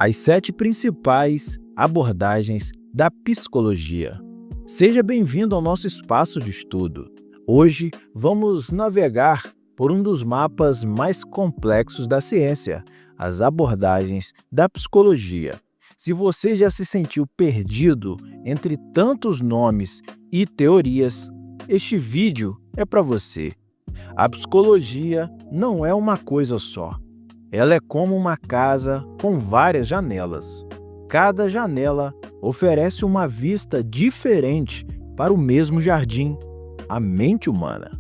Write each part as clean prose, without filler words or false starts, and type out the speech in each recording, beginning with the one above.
As 7 principais abordagens da psicologia. Seja bem-vindo ao nosso espaço de estudo. Hoje vamos navegar por um dos mapas mais complexos da ciência, as abordagens da psicologia. Se você já se sentiu perdido entre tantos nomes e teorias, este vídeo é para você. A psicologia não é uma coisa só. Ela é como uma casa com várias janelas. Cada janela oferece uma vista diferente para o mesmo jardim, a mente humana.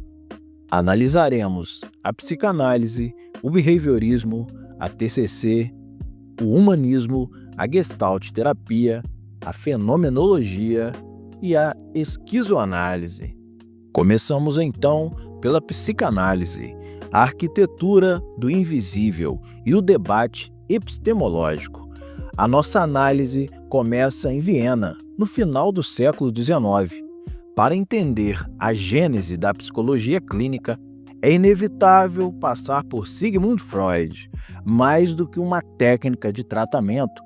Analisaremos a psicanálise, o behaviorismo, a TCC, o humanismo, a gestalt terapia, a fenomenologia e a esquizoanálise. Começamos então pela psicanálise, a arquitetura do invisível e o debate epistemológico. A nossa análise começa em Viena, no final do século XIX. Para entender a gênese da psicologia clínica, é inevitável passar por Sigmund Freud. Mais do que uma técnica de tratamento,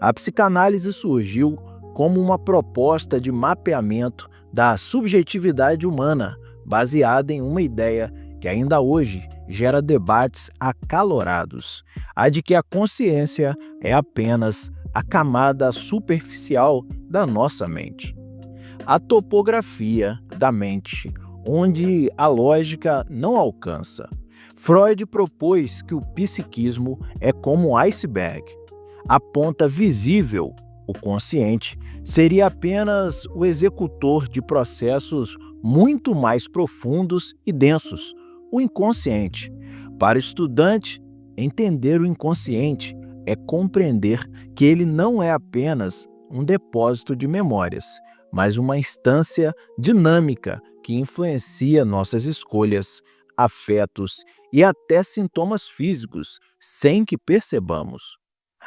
a psicanálise surgiu como uma proposta de mapeamento da subjetividade humana, baseada em uma ideia que ainda hoje gera debates acalorados, a de que a consciência é apenas a camada superficial da nossa mente. A topografia da mente, onde a lógica não alcança. Freud propôs que o psiquismo é como um iceberg. A ponta visível, o consciente, seria apenas o executor de processos muito mais profundos e densos, o inconsciente. Para o estudante, entender o inconsciente é compreender que ele não é apenas um depósito de memórias, mas uma instância dinâmica que influencia nossas escolhas, afetos e até sintomas físicos sem que percebamos.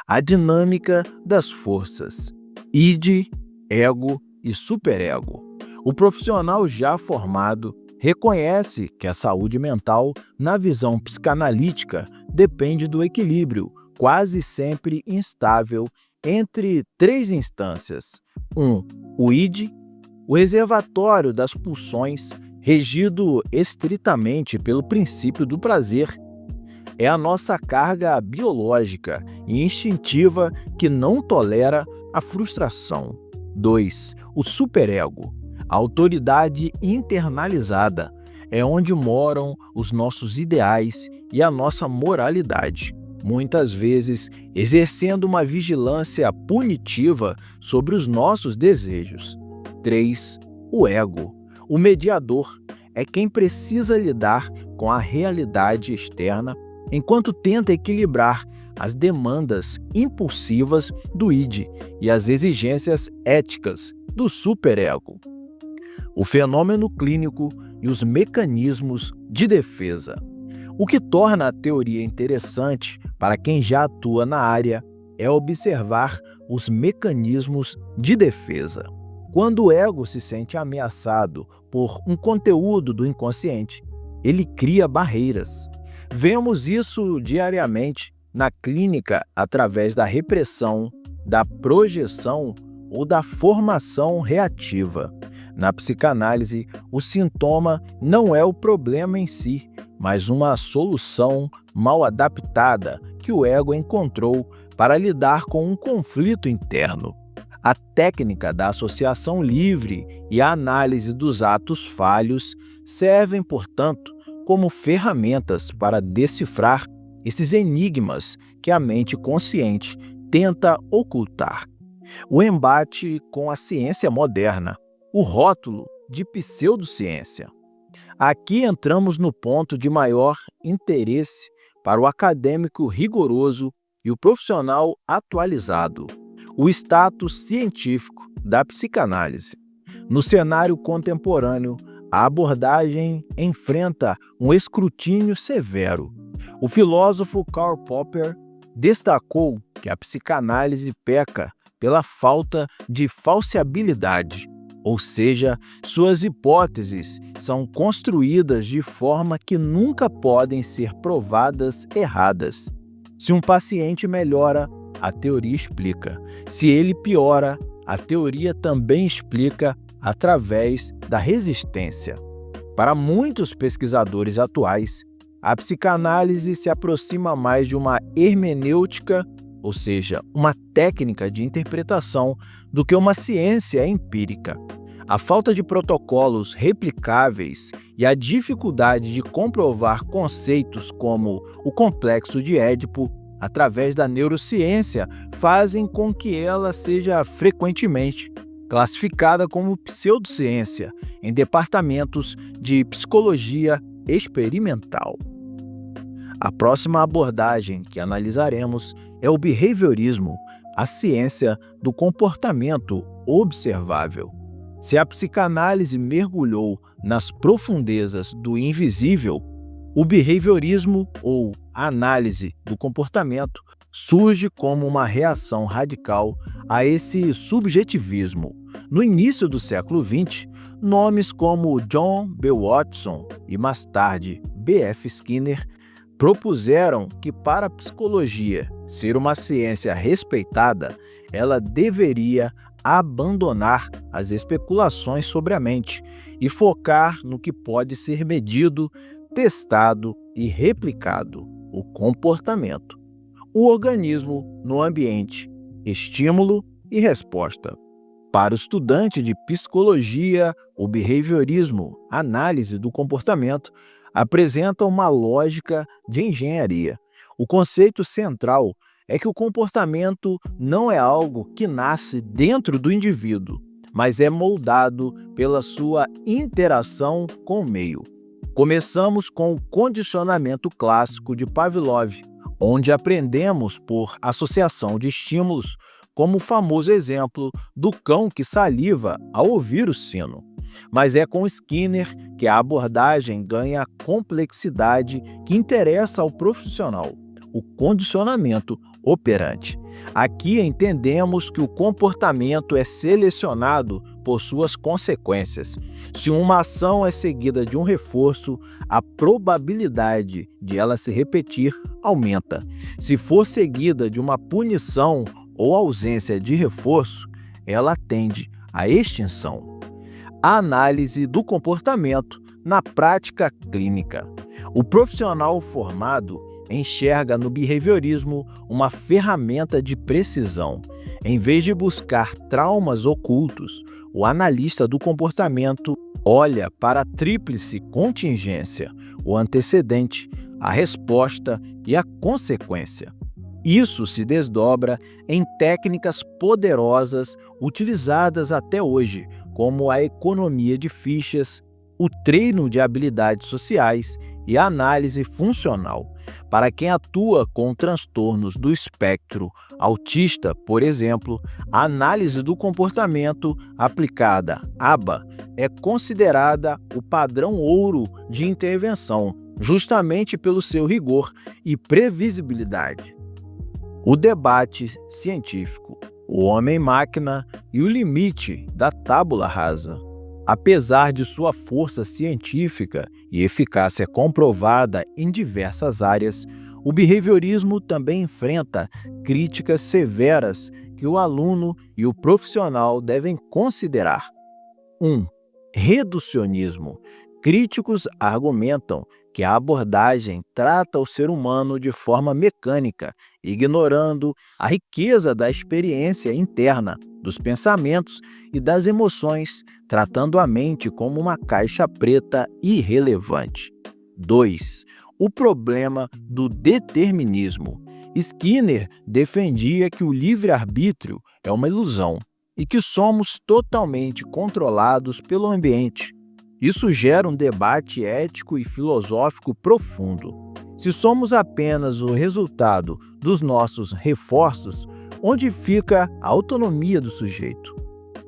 A dinâmica das forças, id, ego e superego. O profissional já formado reconhece que a saúde mental, na visão psicanalítica, depende do equilíbrio, quase sempre instável, entre 3 instâncias. 1. O id, o reservatório das pulsões, regido estritamente pelo princípio do prazer. É a nossa carga biológica e instintiva que não tolera a frustração. 2. O superego, a autoridade internalizada, é onde moram os nossos ideais e a nossa moralidade, muitas vezes exercendo uma vigilância punitiva sobre os nossos desejos. 3. O ego, o mediador, é quem precisa lidar com a realidade externa enquanto tenta equilibrar as demandas impulsivas do id e as exigências éticas do superego. O fenômeno clínico e os mecanismos de defesa. O que torna a teoria interessante para quem já atua na área é observar os mecanismos de defesa. Quando o ego se sente ameaçado por um conteúdo do inconsciente, ele cria barreiras. Vemos isso diariamente na clínica através da repressão, da projeção ou da formação reativa. Na psicanálise, o sintoma não é o problema em si, mas uma solução mal adaptada que o ego encontrou para lidar com um conflito interno. A técnica da associação livre e a análise dos atos falhos servem, portanto, como ferramentas para decifrar esses enigmas que a mente consciente tenta ocultar. O embate com a ciência moderna, o rótulo de pseudociência. Aqui entramos no ponto de maior interesse para o acadêmico rigoroso e o profissional atualizado, o status científico da psicanálise. No cenário contemporâneo, a abordagem enfrenta um escrutínio severo. O filósofo Karl Popper destacou que a psicanálise peca pela falta de falseabilidade, ou seja, suas hipóteses são construídas de forma que nunca podem ser provadas erradas. Se um paciente melhora, a teoria explica. Se ele piora, a teoria também explica através da resistência. Para muitos pesquisadores atuais, a psicanálise se aproxima mais de uma hermenêutica, ou seja, uma técnica de interpretação, do que uma ciência empírica. A falta de protocolos replicáveis e a dificuldade de comprovar conceitos como o complexo de Édipo através da neurociência fazem com que ela seja frequentemente classificada como pseudociência em departamentos de psicologia experimental. A próxima abordagem que analisaremos é o behaviorismo, a ciência do comportamento observável. Se a psicanálise mergulhou nas profundezas do invisível, o behaviorismo, ou análise do comportamento, surge como uma reação radical a esse subjetivismo. No início do século XX, nomes como John B. Watson e mais tarde B.F. Skinner propuseram que, para a psicologia ser uma ciência respeitada, ela deveria abandonar as especulações sobre a mente e focar no que pode ser medido, testado e replicado: o comportamento, o organismo no ambiente, estímulo e resposta. Para o estudante de psicologia, o behaviorismo, análise do comportamento, apresenta uma lógica de engenharia. O conceito central é que o comportamento não é algo que nasce dentro do indivíduo, mas é moldado pela sua interação com o meio. Começamos com o condicionamento clássico de Pavlov, onde aprendemos por associação de estímulos, como o famoso exemplo do cão que saliva ao ouvir o sino. Mas é com Skinner que a abordagem ganha a complexidade que interessa ao profissional: o condicionamento operante. Aqui entendemos que o comportamento é selecionado por suas consequências. Se uma ação é seguida de um reforço, a probabilidade de ela se repetir aumenta. Se for seguida de uma punição ou ausência de reforço, ela tende à extinção. A análise do comportamento na prática clínica. O profissional formado enxerga no behaviorismo uma ferramenta de precisão. Em vez de buscar traumas ocultos, o analista do comportamento olha para a tríplice contingência: o antecedente, a resposta e a consequência. Isso se desdobra em técnicas poderosas utilizadas até hoje, como a economia de fichas, o treino de habilidades sociais e a análise funcional. Para quem atua com transtornos do espectro autista, por exemplo, a análise do comportamento aplicada, ABA, é considerada o padrão ouro de intervenção, justamente pelo seu rigor e previsibilidade. O debate científico, o homem-máquina e o limite da tábula rasa. Apesar de sua força científica e eficácia comprovada em diversas áreas, o behaviorismo também enfrenta críticas severas que o aluno e o profissional devem considerar. 1. Reducionismo. Críticos argumentam que a abordagem trata o ser humano de forma mecânica, ignorando a riqueza da experiência interna, dos pensamentos e das emoções, tratando a mente como uma caixa preta irrelevante. 2. O problema do determinismo. Skinner defendia que o livre-arbítrio é uma ilusão e que somos totalmente controlados pelo ambiente. Isso gera um debate ético e filosófico profundo. Se somos apenas o resultado dos nossos reforços, onde fica a autonomia do sujeito?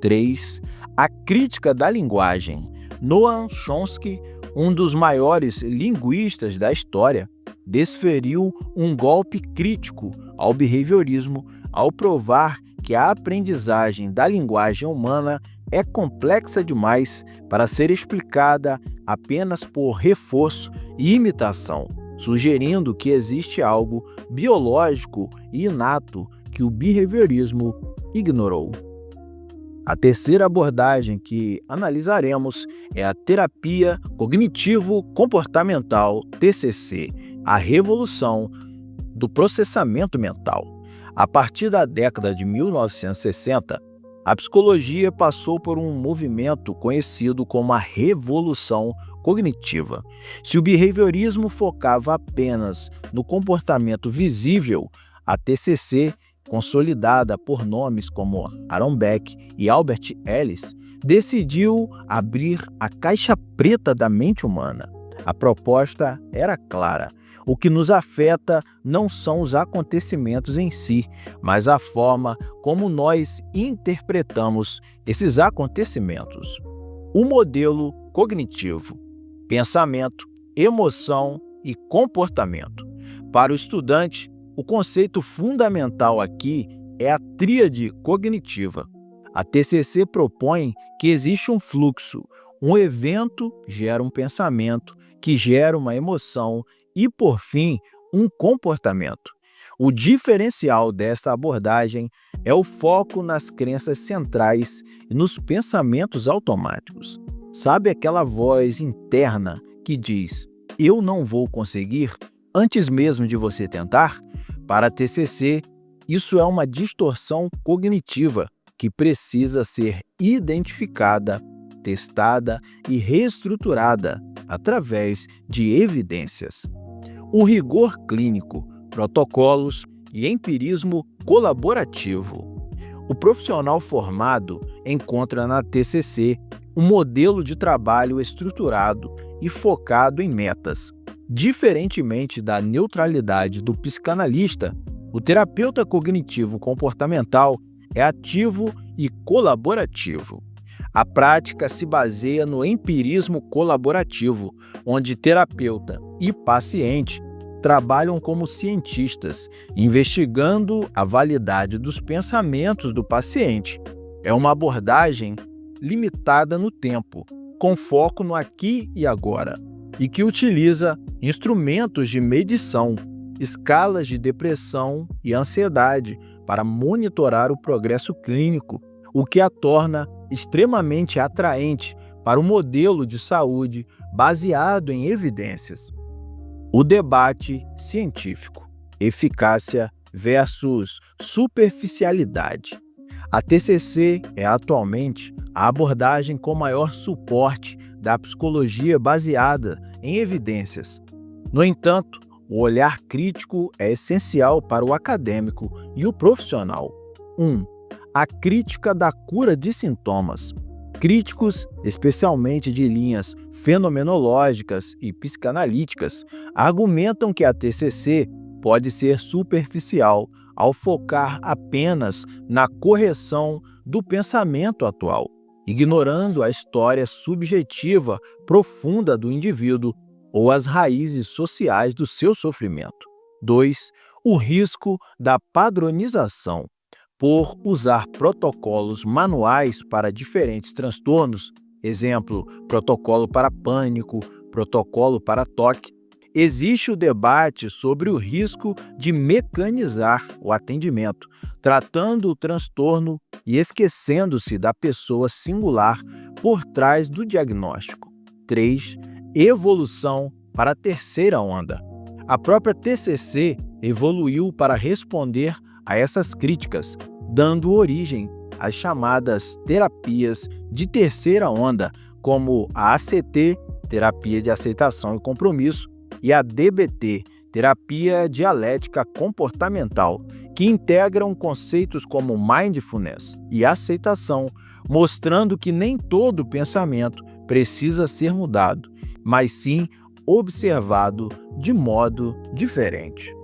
3. A crítica da linguagem. Noam Chomsky, um dos maiores linguistas da história, desferiu um golpe crítico ao behaviorismo ao provar que a aprendizagem da linguagem humana é complexa demais para ser explicada apenas por reforço e imitação, sugerindo que existe algo biológico e inato que o behaviorismo ignorou. A terceira abordagem que analisaremos é a terapia cognitivo-comportamental (TCC), a revolução do processamento mental. A partir da década de 1960, a psicologia passou por um movimento conhecido como a revolução cognitiva. Se o behaviorismo focava apenas no comportamento visível, a TCC, consolidada por nomes como Aaron Beck e Albert Ellis, decidiu abrir a caixa preta da mente humana. A proposta era clara. O que nos afeta não são os acontecimentos em si, mas a forma como nós interpretamos esses acontecimentos. O modelo cognitivo: pensamento, emoção e comportamento. Para o estudante, o conceito fundamental aqui é a tríade cognitiva. A TCC propõe que existe um fluxo. Um evento gera um pensamento, que gera uma emoção e, por fim, um comportamento. O diferencial desta abordagem é o foco nas crenças centrais e nos pensamentos automáticos. Sabe aquela voz interna que diz: "Eu não vou conseguir", antes mesmo de você tentar? Para a TCC, isso é uma distorção cognitiva que precisa ser identificada, testada e reestruturada através de evidências. O rigor clínico, protocolos e empirismo colaborativo. O profissional formado encontra na TCC um modelo de trabalho estruturado e focado em metas. Diferentemente da neutralidade do psicanalista, o terapeuta cognitivo-comportamental é ativo e colaborativo. A prática se baseia no empirismo colaborativo, onde terapeuta e paciente trabalham como cientistas, investigando a validade dos pensamentos do paciente. É uma abordagem limitada no tempo, com foco no aqui e agora, e que utiliza instrumentos de medição, escalas de depressão e ansiedade para monitorar o progresso clínico, o que a torna extremamente atraente para o modelo de saúde baseado em evidências. O debate científico: eficácia versus superficialidade. A TCC é atualmente a abordagem com maior suporte da psicologia baseada em evidências. No entanto, o olhar crítico é essencial para o acadêmico e o profissional. 1. A crítica da cura de sintomas. Críticos, especialmente de linhas fenomenológicas e psicanalíticas, argumentam que a TCC pode ser superficial ao focar apenas na correção do pensamento atual, ignorando a história subjetiva profunda do indivíduo ou as raízes sociais do seu sofrimento. 2. O risco da padronização. Por usar protocolos manuais para diferentes transtornos, exemplo, protocolo para pânico, protocolo para toque, existe o debate sobre o risco de mecanizar o atendimento, tratando o transtorno e esquecendo-se da pessoa singular por trás do diagnóstico. 3. Evolução para a terceira onda. A própria TCC evoluiu para responder a essas críticas, dando origem às chamadas terapias de terceira onda, como a ACT, terapia de aceitação e compromisso, e a DBT, terapia dialética comportamental, que integram conceitos como mindfulness e aceitação, mostrando que nem todo pensamento precisa ser mudado, mas sim observado de modo diferente.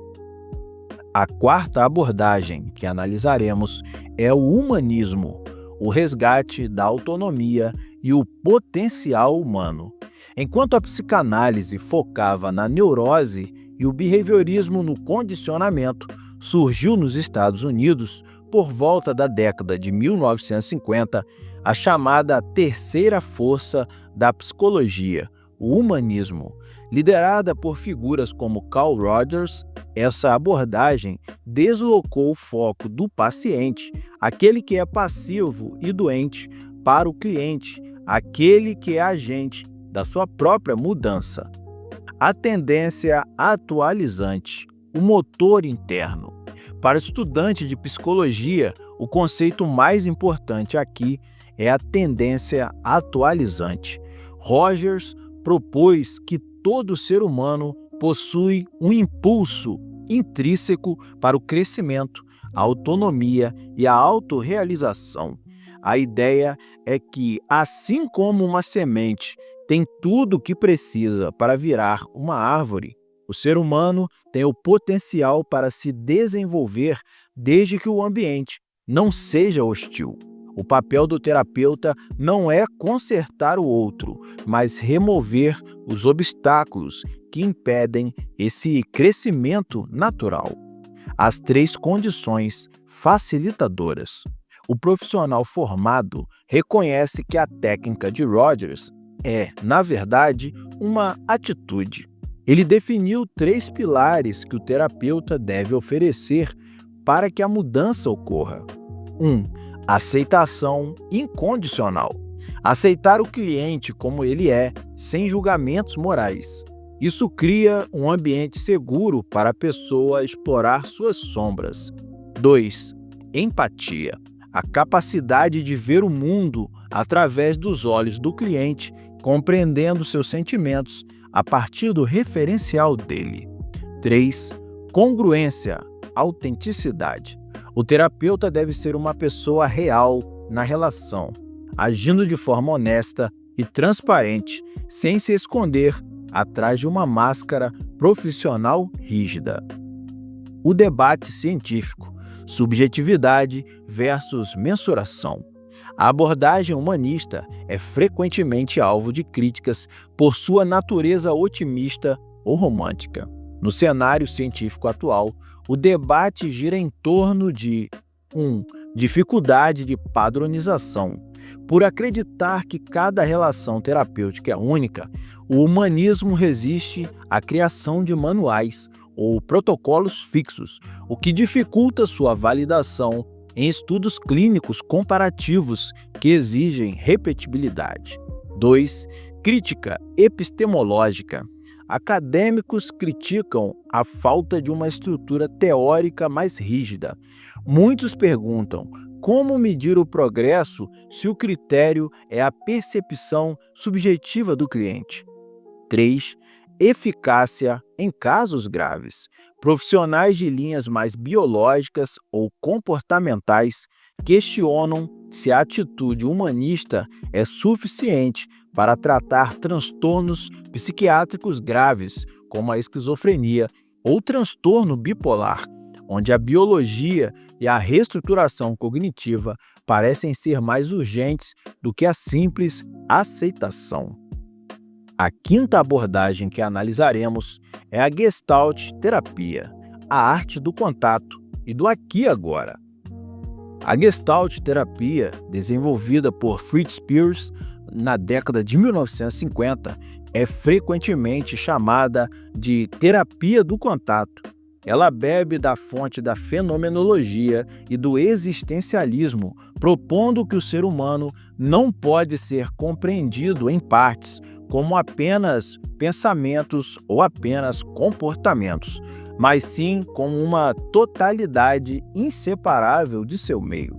A quarta abordagem que analisaremos é o humanismo, o resgate da autonomia e o potencial humano. Enquanto a psicanálise focava na neurose e o behaviorismo no condicionamento, surgiu nos Estados Unidos, por volta da década de 1950, a chamada terceira força da psicologia, o humanismo, liderada por figuras como Carl Rogers, Essa abordagem deslocou o foco do paciente, aquele que é passivo e doente, para o cliente, aquele que é agente da sua própria mudança. A tendência atualizante, o motor interno. Para o estudante de psicologia, o conceito mais importante aqui é a tendência atualizante. Rogers propôs que todo ser humano possui um impulso intrínseco para o crescimento, a autonomia e a autorrealização. A ideia é que, assim como uma semente tem tudo o que precisa para virar uma árvore, o ser humano tem o potencial para se desenvolver desde que o ambiente não seja hostil. O papel do terapeuta não é consertar o outro, mas remover os obstáculos que impedem esse crescimento natural. As 3 condições facilitadoras. O profissional formado reconhece que a técnica de Rogers é, na verdade, uma atitude. Ele definiu 3 pilares que o terapeuta deve oferecer para que a mudança ocorra. 1. Aceitação incondicional. Aceitar o cliente como ele é, sem julgamentos morais. Isso cria um ambiente seguro para a pessoa explorar suas sombras. 2. Empatia. A capacidade de ver o mundo através dos olhos do cliente, compreendendo seus sentimentos a partir do referencial dele. 3. Congruência, autenticidade. O terapeuta deve ser uma pessoa real na relação, agindo de forma honesta e transparente, sem se esconder atrás de uma máscara profissional rígida. O debate científico, subjetividade versus mensuração. A abordagem humanista é frequentemente alvo de críticas por sua natureza otimista ou romântica. No cenário científico atual, o debate gira em torno de 1. Dificuldade de padronização. Por acreditar que cada relação terapêutica é única, o humanismo resiste à criação de manuais ou protocolos fixos, o que dificulta sua validação em estudos clínicos comparativos que exigem repetibilidade. 2. Crítica epistemológica. Acadêmicos criticam a falta de uma estrutura teórica mais rígida. Muitos perguntam como medir o progresso se o critério é a percepção subjetiva do cliente. 3. Eficácia em casos graves. Profissionais de linhas mais biológicas ou comportamentais questionam se a atitude humanista é suficiente para tratar transtornos psiquiátricos graves, como a esquizofrenia ou transtorno bipolar, onde a biologia e a reestruturação cognitiva parecem ser mais urgentes do que a simples aceitação. A 5ª abordagem que analisaremos é a Gestalt terapia, a arte do contato e do aqui e agora. A Gestalt terapia, desenvolvida por Fritz Perls na década de 1950, é frequentemente chamada de terapia do contato. Ela bebe da fonte da fenomenologia e do existencialismo, propondo que o ser humano não pode ser compreendido em partes, como apenas pensamentos ou apenas comportamentos, mas sim como uma totalidade inseparável de seu meio.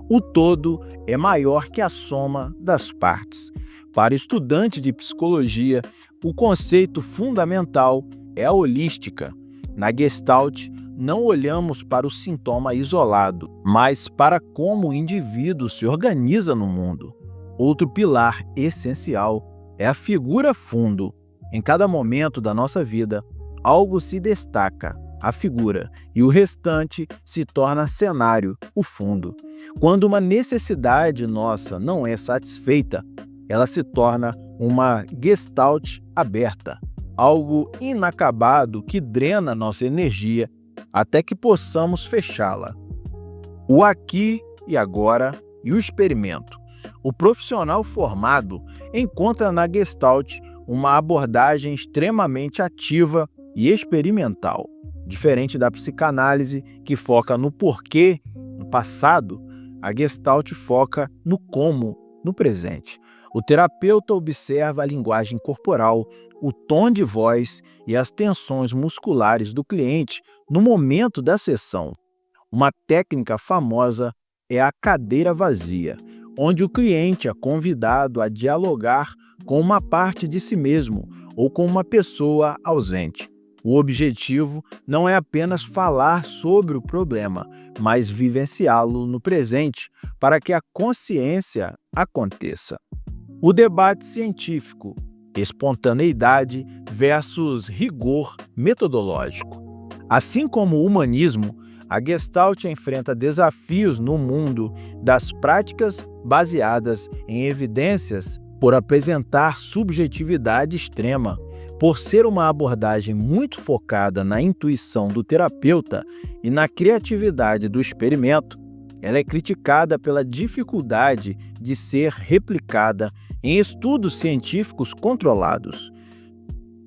O todo é maior que a soma das partes. Para estudante de psicologia, o conceito fundamental é a holística. Na Gestalt, não olhamos para o sintoma isolado, mas para como o indivíduo se organiza no mundo. Outro pilar essencial é a figura fundo. Em cada momento da nossa vida, algo se destaca, a figura, e o restante se torna cenário, o fundo. Quando uma necessidade nossa não é satisfeita, ela se torna uma Gestalt aberta, algo inacabado que drena nossa energia até que possamos fechá-la. O aqui e agora e o experimento. O profissional formado encontra na Gestalt uma abordagem extremamente ativa e experimental. Diferente da psicanálise, que foca no porquê, no passado, a Gestalt foca no como, no presente. O terapeuta observa a linguagem corporal, o tom de voz e as tensões musculares do cliente no momento da sessão. Uma técnica famosa é a cadeira vazia, onde o cliente é convidado a dialogar com uma parte de si mesmo ou com uma pessoa ausente. O objetivo não é apenas falar sobre o problema, mas vivenciá-lo no presente para que a consciência aconteça. O debate científico, espontaneidade versus rigor metodológico. Assim como o humanismo, a Gestalt enfrenta desafios no mundo das práticas baseadas em evidências por apresentar subjetividade extrema. Por ser uma abordagem muito focada na intuição do terapeuta e na criatividade do experimento, ela é criticada pela dificuldade de ser replicada em estudos científicos controlados.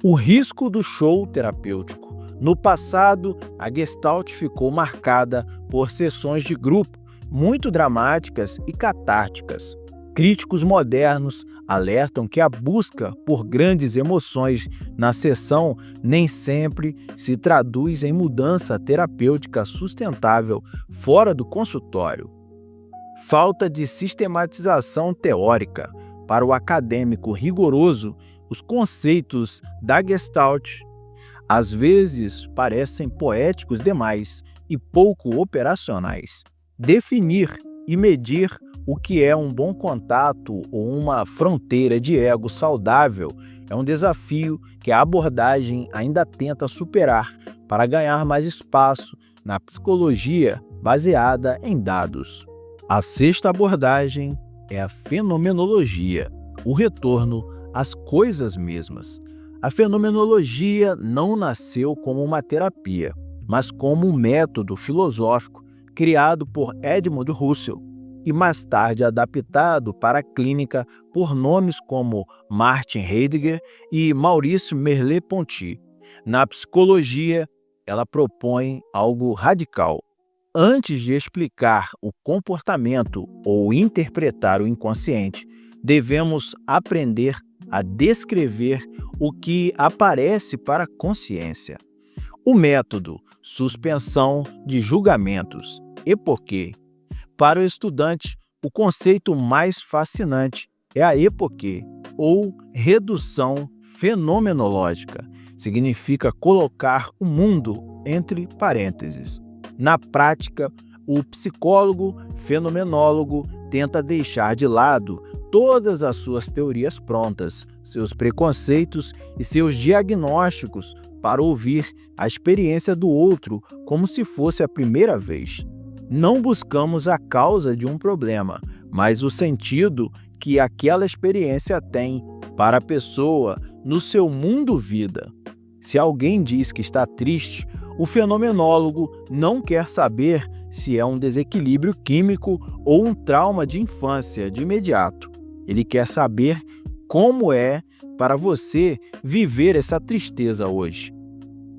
O risco do show terapêutico. No passado, a Gestalt ficou marcada por sessões de grupo muito dramáticas e catárticas. Críticos modernos alertam que a busca por grandes emoções na sessão nem sempre se traduz em mudança terapêutica sustentável fora do consultório. Falta de sistematização teórica. Para o acadêmico rigoroso, os conceitos da Gestalt às vezes parecem poéticos demais e pouco operacionais. Definir e medir o que é um bom contato ou uma fronteira de ego saudável é um desafio que a abordagem ainda tenta superar para ganhar mais espaço na psicologia baseada em dados. A sexta abordagem é a fenomenologia, o retorno às coisas mesmas. A fenomenologia não nasceu como uma terapia, mas como um método filosófico criado por Edmund Husserl e mais tarde adaptado para a clínica por nomes como Martin Heidegger e Maurice Merleau-Ponty. Na psicologia, ela propõe algo radical. Antes de explicar o comportamento ou interpretar o inconsciente, devemos aprender a descrever o que aparece para a consciência. O método, suspensão de julgamentos, epoquê. Para o estudante, o conceito mais fascinante é a epoquê, ou redução fenomenológica. Significa colocar o mundo entre parênteses. Na prática, o psicólogo fenomenólogo tenta deixar de lado todas as suas teorias prontas, seus preconceitos e seus diagnósticos para ouvir a experiência do outro como se fosse a primeira vez. Não buscamos a causa de um problema, mas o sentido que aquela experiência tem para a pessoa no seu mundo-vida. Se alguém diz que está triste, o fenomenólogo não quer saber se é um desequilíbrio químico ou um trauma de infância de imediato. Ele quer saber como é para você viver essa tristeza hoje.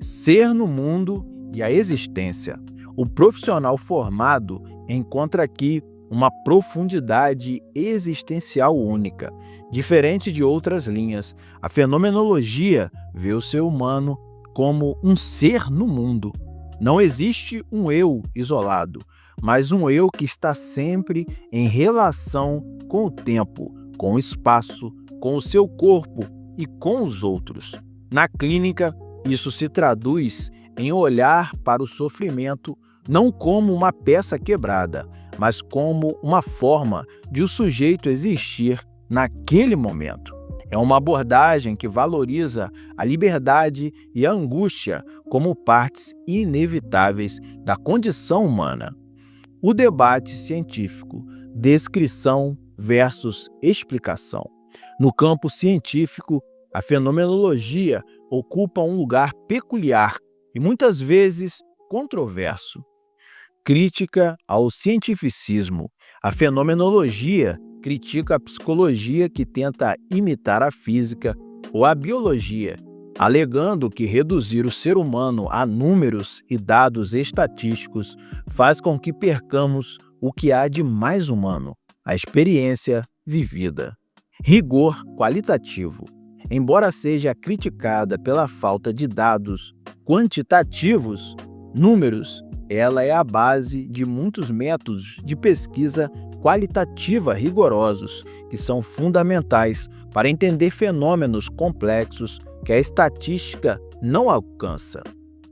Ser no mundo e a existência. O profissional formado encontra aqui uma profundidade existencial única. Diferente de outras linhas, a fenomenologia vê o ser humano como um ser no mundo. Não existe um eu isolado, mas um eu que está sempre em relação com o tempo, com o espaço, com o seu corpo e com os outros. Na clínica, isso se traduz em olhar para o sofrimento não como uma peça quebrada, mas como uma forma de o sujeito existir naquele momento. É uma abordagem que valoriza a liberdade e a angústia como partes inevitáveis da condição humana. O debate científico, descrição versus explicação. No campo científico, a fenomenologia ocupa um lugar peculiar e muitas vezes controverso. Crítica ao cientificismo. A fenomenologia critica a psicologia que tenta imitar a física ou a biologia alegando que reduzir o ser humano a números e dados estatísticos faz com que percamos o que há de mais humano, a experiência vivida. Rigor qualitativo. Embora seja criticada pela falta de dados quantitativos, números, ela é a base de muitos métodos de pesquisa qualitativa rigorosos, que são fundamentais para entender fenômenos complexos que a estatística não alcança.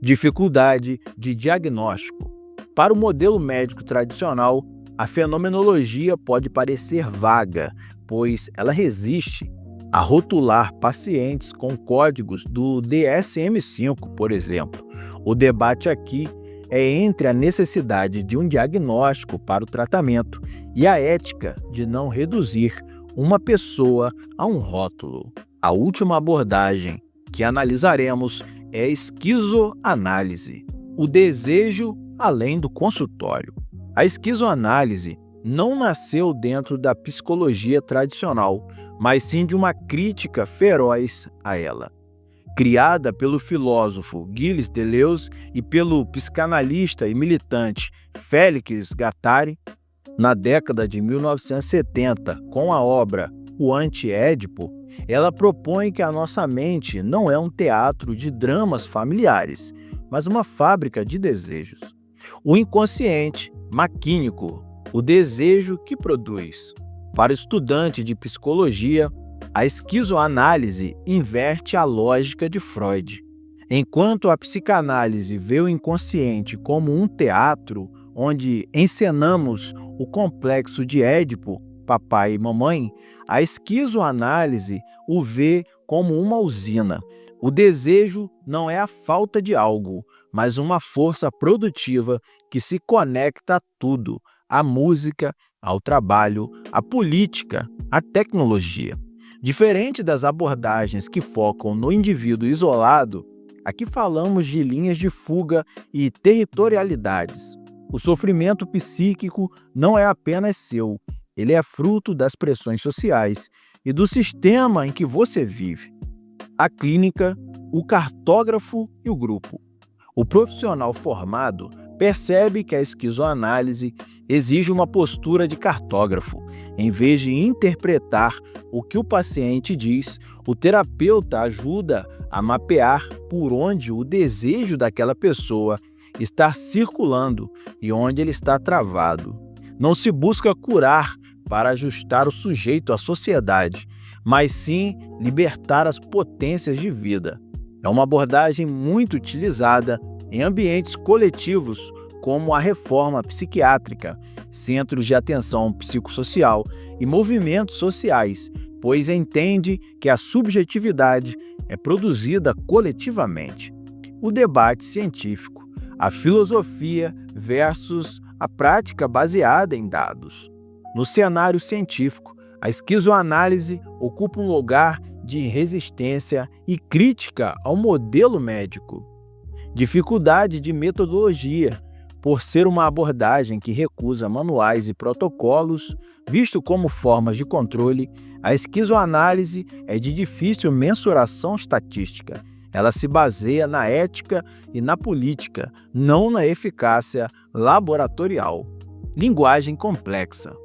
Dificuldade de diagnóstico. Para o modelo médico tradicional, a fenomenologia pode parecer vaga, pois ela resiste a rotular pacientes com códigos do DSM-5, por exemplo. O debate aqui é entre a necessidade de um diagnóstico para o tratamento e a ética de não reduzir uma pessoa a um rótulo. A última abordagem que analisaremos é a esquizoanálise, o desejo além do consultório. A esquizoanálise não nasceu dentro da psicologia tradicional, mas sim de uma crítica feroz a ela. Criada pelo filósofo Gilles Deleuze e pelo psicanalista e militante Félix Guattari, na década de 1970, com a obra O Anti-Édipo, ela propõe que a nossa mente não é um teatro de dramas familiares, mas uma fábrica de desejos. O inconsciente, maquínico, o desejo que produz. Para o estudante de psicologia, a esquizoanálise inverte a lógica de Freud. Enquanto a psicanálise vê o inconsciente como um teatro onde encenamos o complexo de Édipo, papai e mamãe, a esquizoanálise o vê como uma usina. O desejo não é a falta de algo, mas uma força produtiva que se conecta a tudo, à música, ao trabalho, à política, à tecnologia. Diferente das abordagens que focam no indivíduo isolado, aqui falamos de linhas de fuga e territorialidades. O sofrimento psíquico não é apenas seu, ele é fruto das pressões sociais e do sistema em que você vive. A clínica, o cartógrafo e o grupo. O profissional formado percebe que a esquizoanálise exige uma postura de cartógrafo. Em vez de interpretar o que o paciente diz, o terapeuta ajuda a mapear por onde o desejo daquela pessoa está circulando e onde ele está travado. Não se busca curar para ajustar o sujeito à sociedade, mas sim libertar as potências de vida. É uma abordagem muito utilizada em ambientes coletivos como a reforma psiquiátrica, centros de atenção psicossocial e movimentos sociais, pois entende que a subjetividade é produzida coletivamente. O debate científico, a filosofia versus a prática baseada em dados. No cenário científico, a esquizoanálise ocupa um lugar de resistência e crítica ao modelo médico. Dificuldade de metodologia, por ser uma abordagem que recusa manuais e protocolos, visto como formas de controle, a esquizoanálise é de difícil mensuração estatística. Ela se baseia na ética e na política, não na eficácia laboratorial. Linguagem complexa.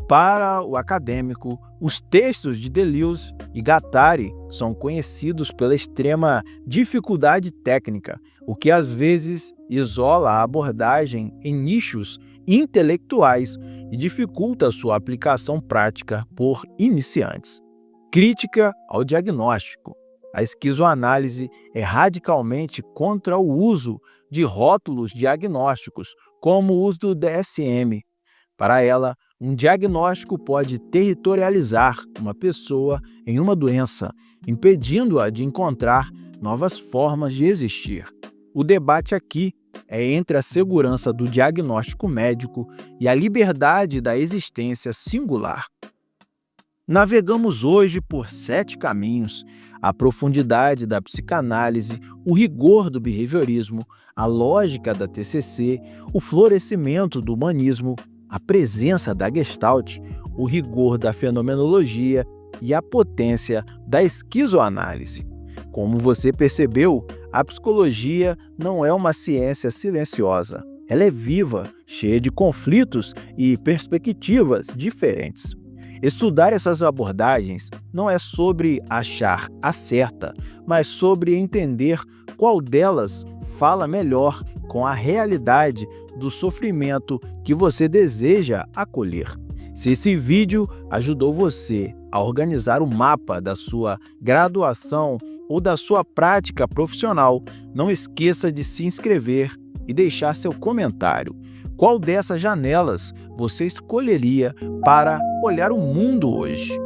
Para o acadêmico, os textos de Deleuze e Guattari são conhecidos pela extrema dificuldade técnica, o que às vezes isola a abordagem em nichos intelectuais e dificulta sua aplicação prática por iniciantes. Crítica ao diagnóstico. A esquizoanálise é radicalmente contra o uso de rótulos diagnósticos, como o uso do DSM. Para ela, um diagnóstico pode territorializar uma pessoa em uma doença, impedindo-a de encontrar novas formas de existir. O debate aqui é entre a segurança do diagnóstico médico e a liberdade da existência singular. Navegamos hoje por 7 caminhos: a profundidade da psicanálise, o rigor do behaviorismo, a lógica da TCC, o florescimento do humanismo, a presença da Gestalt, o rigor da fenomenologia e a potência da esquizoanálise. Como você percebeu, a psicologia não é uma ciência silenciosa. Ela é viva, cheia de conflitos e perspectivas diferentes. Estudar essas abordagens não é sobre achar a certa, mas sobre entender qual delas fala melhor com a realidade do sofrimento que você deseja acolher. Se esse vídeo ajudou você a organizar o mapa da sua graduação ou da sua prática profissional, não esqueça de se inscrever e deixar seu comentário. Qual dessas janelas você escolheria para olhar o mundo hoje?